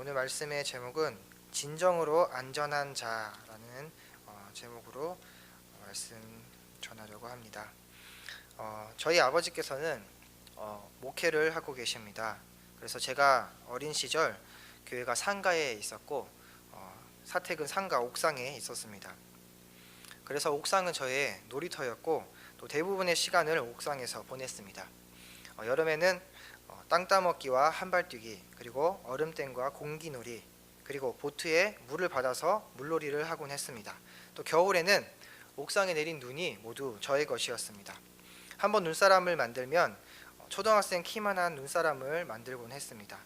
오늘 말씀의 제목은 진정으로 안전한 자라는 제목으로 말씀 전하려고 합니다. 저희 아버지께서는 목회를 하고 계십니다. 그래서 제가 어린 시절 교회가 상가에 있었고 사택은 상가 옥상에 있었습니다. 그래서 옥상은 저의 놀이터였고 또 대부분의 시간을 옥상에서 보냈습니다. 여름에는 땅 따먹기와 한발뛰기, 그리고 얼음땡과 공기놀이, 그리고 보트에 물을 받아서 물놀이를 하곤 했습니다. 또 겨울에는 옥상에 내린 눈이 모두 저의 것이었습니다. 한번 눈사람을 만들면 초등학생 키만한 눈사람을 만들곤 했습니다.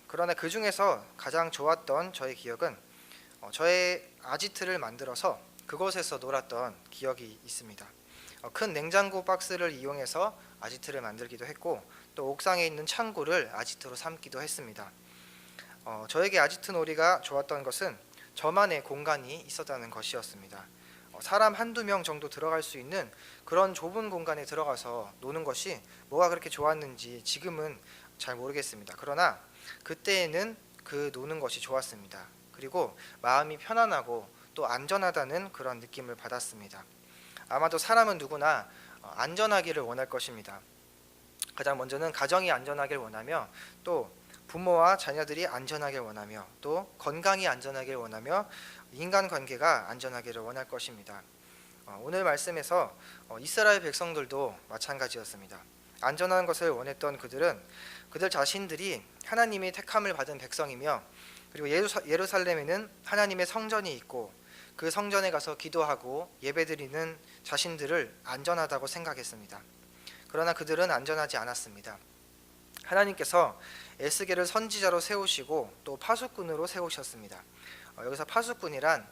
그러나 그 중에서 가장 좋았던 저의 기억은 저의 아지트를 만들어서 그곳에서 놀았던 기억이 있습니다. 큰 냉장고 박스를 이용해서 아지트를 만들기도 했고 또 옥상에 있는 창고를 아지트로 삼기도 했습니다. 저에게 아지트 놀이가 좋았던 것은 저만의 공간이 있었다는 것이었습니다. 사람 한두 명 정도 들어갈 수 있는 그런 좁은 공간에 들어가서 노는 것이 뭐가 그렇게 좋았는지 지금은 잘 모르겠습니다. 그러나 그때에는 그 노는 것이 좋았습니다. 그리고 마음이 편안하고 또 안전하다는 그런 느낌을 받았습니다. 아마도 사람은 누구나 안전하기를 원할 것입니다. 가장 먼저는 가정이 안전하길 원하며, 또 부모와 자녀들이 안전하길 원하며, 또 건강이 안전하길 원하며, 인간관계가 안전하기를 원할 것입니다. 오늘 말씀에서 이스라엘 백성들도 마찬가지였습니다. 안전한 것을 원했던 그들은 그들 자신들이 하나님의 택함을 받은 백성이며, 그리고 예루살렘에는 하나님의 성전이 있고 그 성전에 가서 기도하고 예배드리는 자신들을 안전하다고 생각했습니다. 그러나 그들은 안전하지 않았습니다. 하나님께서 에스겔을 선지자로 세우시고 또 파수꾼으로 세우셨습니다. 여기서 파수꾼이란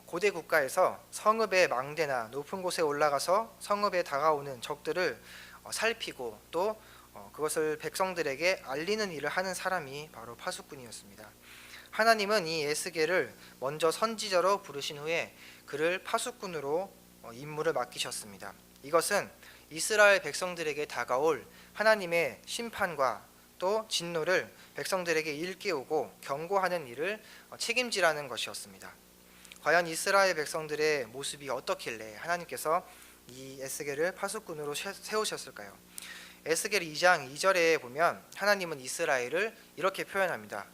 고대 국가에서 성읍의 망대나 높은 곳에 올라가서 성읍에 다가오는 적들을 살피고 또 그것을 백성들에게 알리는 일을 하는 사람이 바로 파수꾼이었습니다. 하나님은 이 에스겔을 먼저 선지자로 부르신 후에 그를 파수꾼으로 임무를 맡기셨습니다. 이것은 이스라엘 백성들에게 다가올 하나님의 심판과 또 진노를 백성들에게 일깨우고 경고하는 일을 책임지라는 것이었습니다. 과연 이스라엘 백성들의 모습이 어떻길래 하나님께서 이 에스겔을 파수꾼으로 세우셨을까요? 에스겔 2장 2절에 보면 하나님은 이스라엘을 이렇게 표현합니다.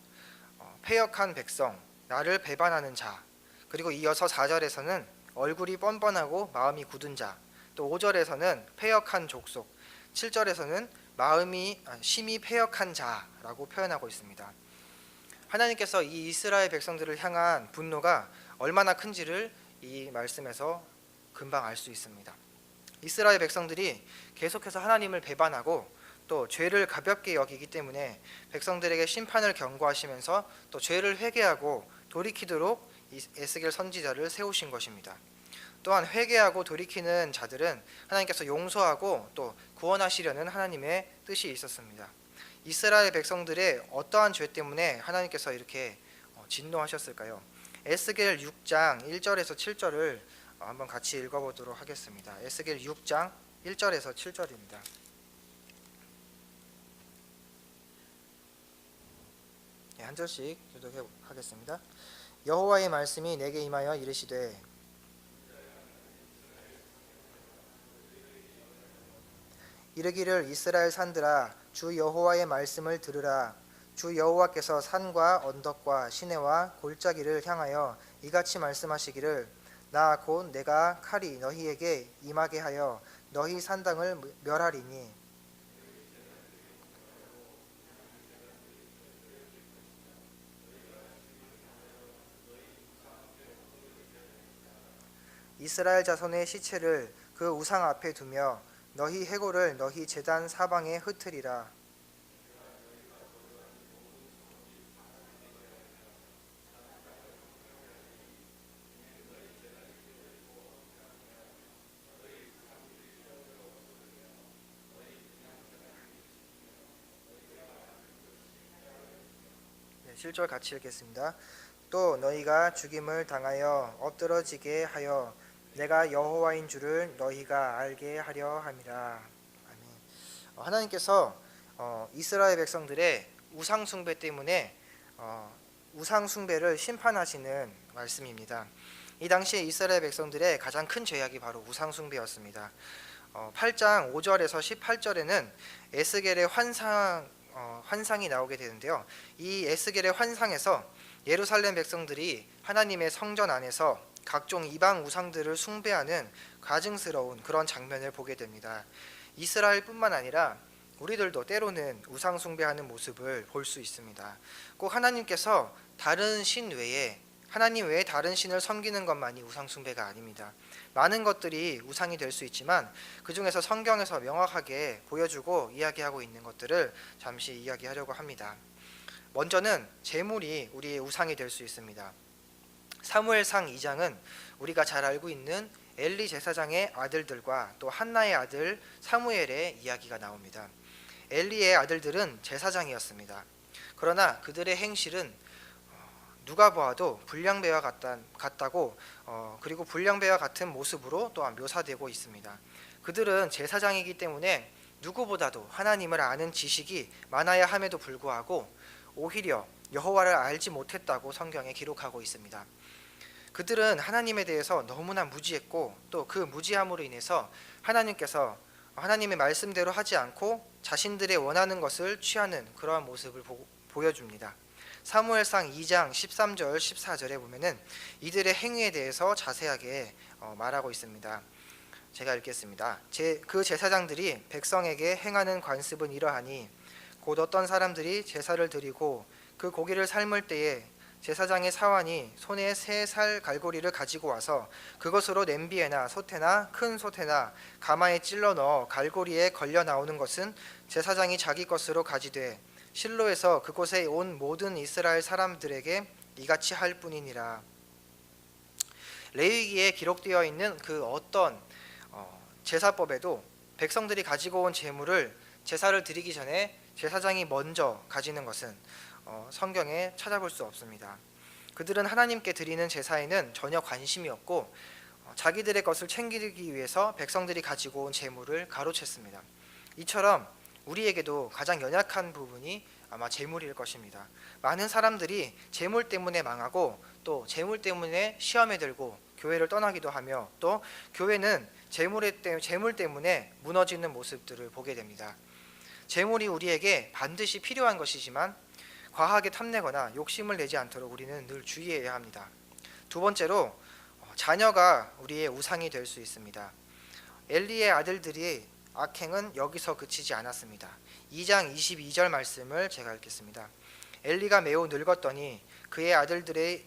패역한 백성, 나를 배반하는 자. 그리고 이어서 4절에서는 얼굴이 뻔뻔하고 마음이 굳은 자. 또 5절에서는 패역한 족속, 7절에서는 마음이 심히 패역한 자라고 표현하고 있습니다. 하나님께서 이 이스라엘 백성들을 향한 분노가 얼마나 큰지를 이 말씀에서 금방 알 수 있습니다. 이스라엘 백성들이 계속해서 하나님을 배반하고 또 죄를 가볍게 여기기 때문에 백성들에게 심판을 경고하시면서 또 죄를 회개하고 돌이키도록 에스겔 선지자를 세우신 것입니다. 또한 회개하고 돌이키는 자들은 하나님께서 용서하고 또 구원하시려는 하나님의 뜻이 있었습니다. 이스라엘 백성들의 어떠한 죄 때문에 하나님께서 이렇게 진노하셨을까요? 에스겔 6장 1절에서 7절을 한번 같이 읽어보도록 하겠습니다. 에스겔 6장 1절에서 7절입니다. 한 절씩 교독하겠습니다. 여호와의 말씀이 내게 임하여 이르시되 이르기를 이스라엘 산들아 주 여호와의 말씀을 들으라. 주 여호와께서 산과 언덕과 시내와 골짜기를 향하여 이같이 말씀하시기를 나 곧 내가 칼이 너희에게 임하게 하여 너희 산당을 멸하리니 이스라엘 자손의 시체를 그 우상 앞에 두며 너희 해골을 너희 제단 사방에 흩으리라. 네, 7절 같이 읽겠습니다. 또 너희가 죽임을 당하여 엎드러지게 하여 내가 여호와인 줄을 너희가 알게 하려 함이라. 아멘. 하나님께서 이스라엘 백성들의 우상 숭배 때문에 우상 숭배를 심판하시는 말씀입니다. 이 당시에 이스라엘 백성들의 가장 큰 죄악이 바로 우상 숭배였습니다. 8장 5절에서 18절에는 에스겔의 환상이 나오게 되는데요. 이 에스겔의 환상에서 예루살렘 백성들이 하나님의 성전 안에서 각종 이방 우상들을 숭배하는 가증스러운 그런 장면을 보게 됩니다. 이스라엘뿐만 아니라 우리들도 때로는 우상 숭배하는 모습을 볼 수 있습니다. 꼭 하나님께서 다른 신 외에 하나님 외에 다른 신을 섬기는 것만이 우상 숭배가 아닙니다. 많은 것들이 우상이 될 수 있지만 그 중에서 성경에서 명확하게 보여주고 이야기하고 있는 것들을 잠시 이야기하려고 합니다. 먼저는 재물이 우리의 우상이 될 수 있습니다. 사무엘상 2장은 우리가 잘 알고 있는 엘리 제사장의 아들들과 또 한나의 아들 사무엘의 이야기가 나옵니다. 엘리의 아들들은 제사장이었습니다. 그러나 그들의 행실은 누가 보아도 불량배와 같다고 그리고 불량배와 같은 모습으로 또한 묘사되고 있습니다. 그들은 제사장이기 때문에 누구보다도 하나님을 아는 지식이 많아야 함에도 불구하고 오히려 여호와를 알지 못했다고 성경에 기록하고 있습니다. 그들은 하나님에 대해서 너무나 무지했고 또 그 무지함으로 인해서 하나님께서 하나님의 말씀대로 하지 않고 자신들의 원하는 것을 취하는 그러한 모습을 보여줍니다. 사무엘상 2장 13절 14절에 보면은 이들의 행위에 대해서 자세하게 말하고 있습니다. 제가 읽겠습니다. 그 제사장들이 백성에게 행하는 관습은 이러하니 곧 어떤 사람들이 제사를 드리고 그 고기를 삶을 때에 제사장의 사환이 손에 3살 갈고리를 가지고 와서 그것으로 냄비에나 솥에나 큰 솥에나 가마에 찔러 넣어 갈고리에 걸려 나오는 것은 제사장이 자기 것으로 가지되 실로에서 그곳에 온 모든 이스라엘 사람들에게 이같이 할 뿐이니라. 레위기에 기록되어 있는 그 어떤 제사법에도 백성들이 가지고 온 제물을 제사를 드리기 전에 제사장이 먼저 가지는 것은 성경에 찾아볼 수 없습니다. 그들은 하나님께 드리는 제사에는 전혀 관심이 없고 자기들의 것을 챙기기 위해서 백성들이 가지고 온 제물을 가로챘습니다. 이처럼 우리에게도 가장 연약한 부분이 아마 재물일 것입니다. 많은 사람들이 재물 때문에 망하고 또 재물 때문에 시험에 들고 교회를 떠나기도 하며 또 교회는 재물 때문에 무너지는 모습들을 보게 됩니다. 재물이 우리에게 반드시 필요한 것이지만 과하게 탐내거나 욕심을 내지 않도록 우리는 늘 주의해야 합니다. 두 번째로 자녀가 우리의 우상이 될 수 있습니다. 엘리의 아들들이 악행은 여기서 그치지 않았습니다. 2장 22절 말씀을 제가 읽겠습니다. 엘리가 매우 늙었더니 그의 아들들이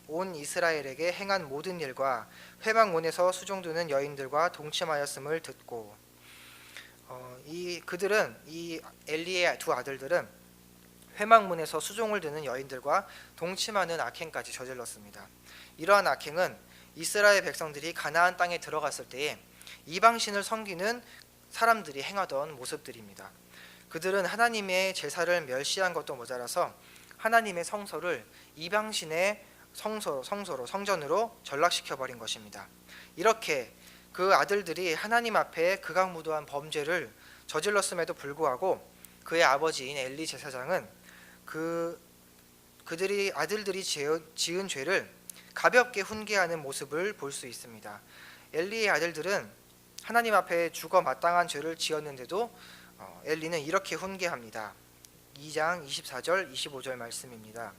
온 이스라엘에게 행한 모든 일과 회막문에서 수종드는 여인들과 동침하였음을 듣고 이 엘리의 두 아들들은 회막문에서 수종을 드는 여인들과 동침하는 악행까지 저질렀습니다. 이러한 악행은 이스라엘 백성들이 가나안 땅에 들어갔을 때에 이방신을 섬기는 사람들이 행하던 모습들입니다. 그들은 하나님의 제사를 멸시한 것도 모자라서 하나님의 성소를 이방신의 성전으로 전락시켜버린 것입니다. 이렇게 그 아들들이 하나님 앞에 극악무도한 범죄를 저질렀음에도 불구하고 그의 아버지인 엘리 제사장은 그들이 아들들이 지은 죄를 가볍게 훈계하는 모습을 볼 수 있습니다. 엘리의 아들들은 하나님 앞에 죽어 마땅한 죄를 지었는데도 엘리는 이렇게 훈계합니다. 2장 24절 25절 말씀입니다.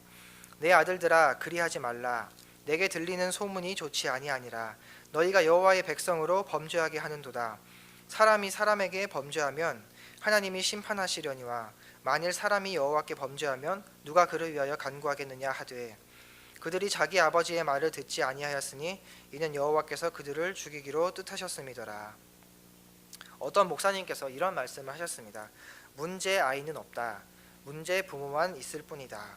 내 아들들아 그리하지 말라. 내게 들리는 소문이 좋지 아니하니라. 너희가 여호와의 백성으로 범죄하게 하는도다. 사람이 사람에게 범죄하면 하나님이 심판하시려니와 만일 사람이 여호와께 범죄하면 누가 그를 위하여 간구하겠느냐 하되 그들이 자기 아버지의 말을 듣지 아니하였으니 이는 여호와께서 그들을 죽이기로 뜻하셨음이더라. 어떤 목사님께서 이런 말씀을 하셨습니다. 문제 아이는 없다. 문제 부모만 있을 뿐이다.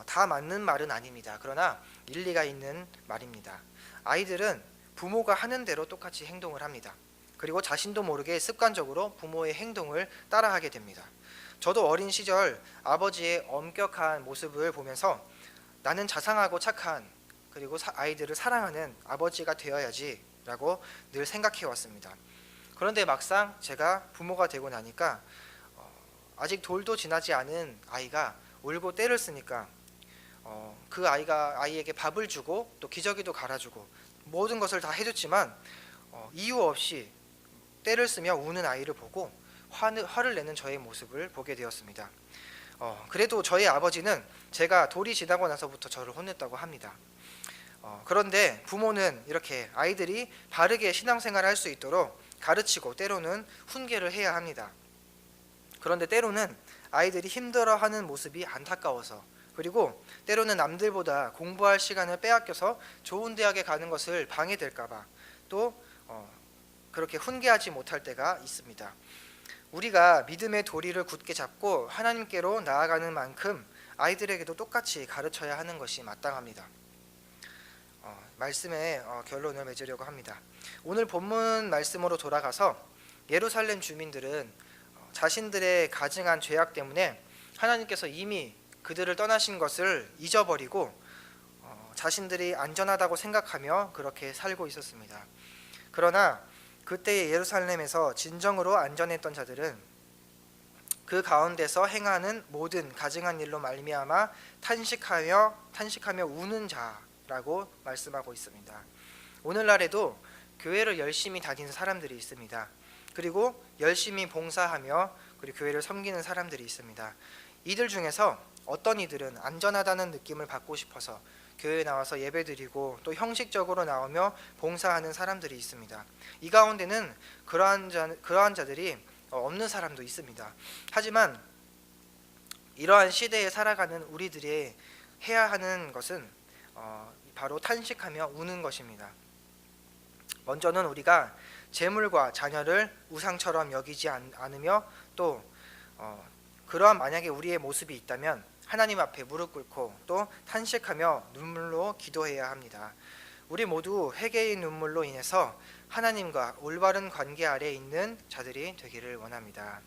다 맞는 말은 아닙니다. 그러나 일리가 있는 말입니다. 아이들은 부모가 하는 대로 똑같이 행동을 합니다. 그리고 자신도 모르게 습관적으로 부모의 행동을 따라하게 됩니다. 저도 어린 시절 아버지의 엄격한 모습을 보면서 나는 자상하고 착한 그리고 아이들을 사랑하는 아버지가 되어야지 라고 늘 생각해 왔습니다. 그런데 막상 제가 부모가 되고 나니까 아직 돌도 지나지 않은 아이가 울고 떼를 쓰니까 그 아이에게 밥을 주고 또 기저귀도 갈아주고 모든 것을 다 해줬지만 이유 없이 떼를 쓰며 우는 아이를 보고 화를 내는 저의 모습을 보게 되었습니다. 그래도 저희 아버지는 제가 돌이 지나고 나서부터 저를 혼냈다고 합니다. 그런데 부모는 이렇게 아이들이 바르게 신앙생활을 할 수 있도록 가르치고 때로는 훈계를 해야 합니다. 그런데 때로는 아이들이 힘들어하는 모습이 안타까워서, 그리고 때로는 남들보다 공부할 시간을 빼앗겨서 좋은 대학에 가는 것을 방해될까봐 또 그렇게 훈계하지 못할 때가 있습니다. 우리가 믿음의 도리를 굳게 잡고 하나님께로 나아가는 만큼 아이들에게도 똑같이 가르쳐야 하는 것이 마땅합니다. 말씀의 결론을 맺으려고 합니다. 오늘 본문 말씀으로 돌아가서 예루살렘 주민들은 자신들의 가증한 죄악 때문에 하나님께서 이미 그들을 떠나신 것을 잊어버리고 자신들이 안전하다고 생각하며 그렇게 살고 있었습니다. 그러나 그때의 예루살렘에서 진정으로 안전했던 자들은 그 가운데서 행하는 모든 가증한 일로 말미암아 탄식하며 우는 자라고 말씀하고 있습니다. 오늘날에도 교회를 열심히 다니는 사람들이 있습니다. 그리고 열심히 봉사하며 그리고 교회를 섬기는 사람들이 있습니다. 이들 중에서 어떤 이들은 안전하다는 느낌을 받고 싶어서 교회에 나와서 예배드리고 또 형식적으로 나오며 봉사하는 사람들이 있습니다. 이 가운데는 그러한 자들이 없는 사람도 있습니다. 하지만 이러한 시대에 살아가는 우리들이 해야 하는 것은 바로 탄식하며 우는 것입니다. 먼저는 우리가 재물과 자녀를 우상처럼 여기지 않으며 또 그러한 만약에 우리의 모습이 있다면 하나님 앞에 무릎 꿇고 또 탄식하며 눈물로 기도해야 합니다. 우리 모두 회개의 눈물로 인해서 하나님과 올바른 관계 아래에 있는 자들이 되기를 원합니다.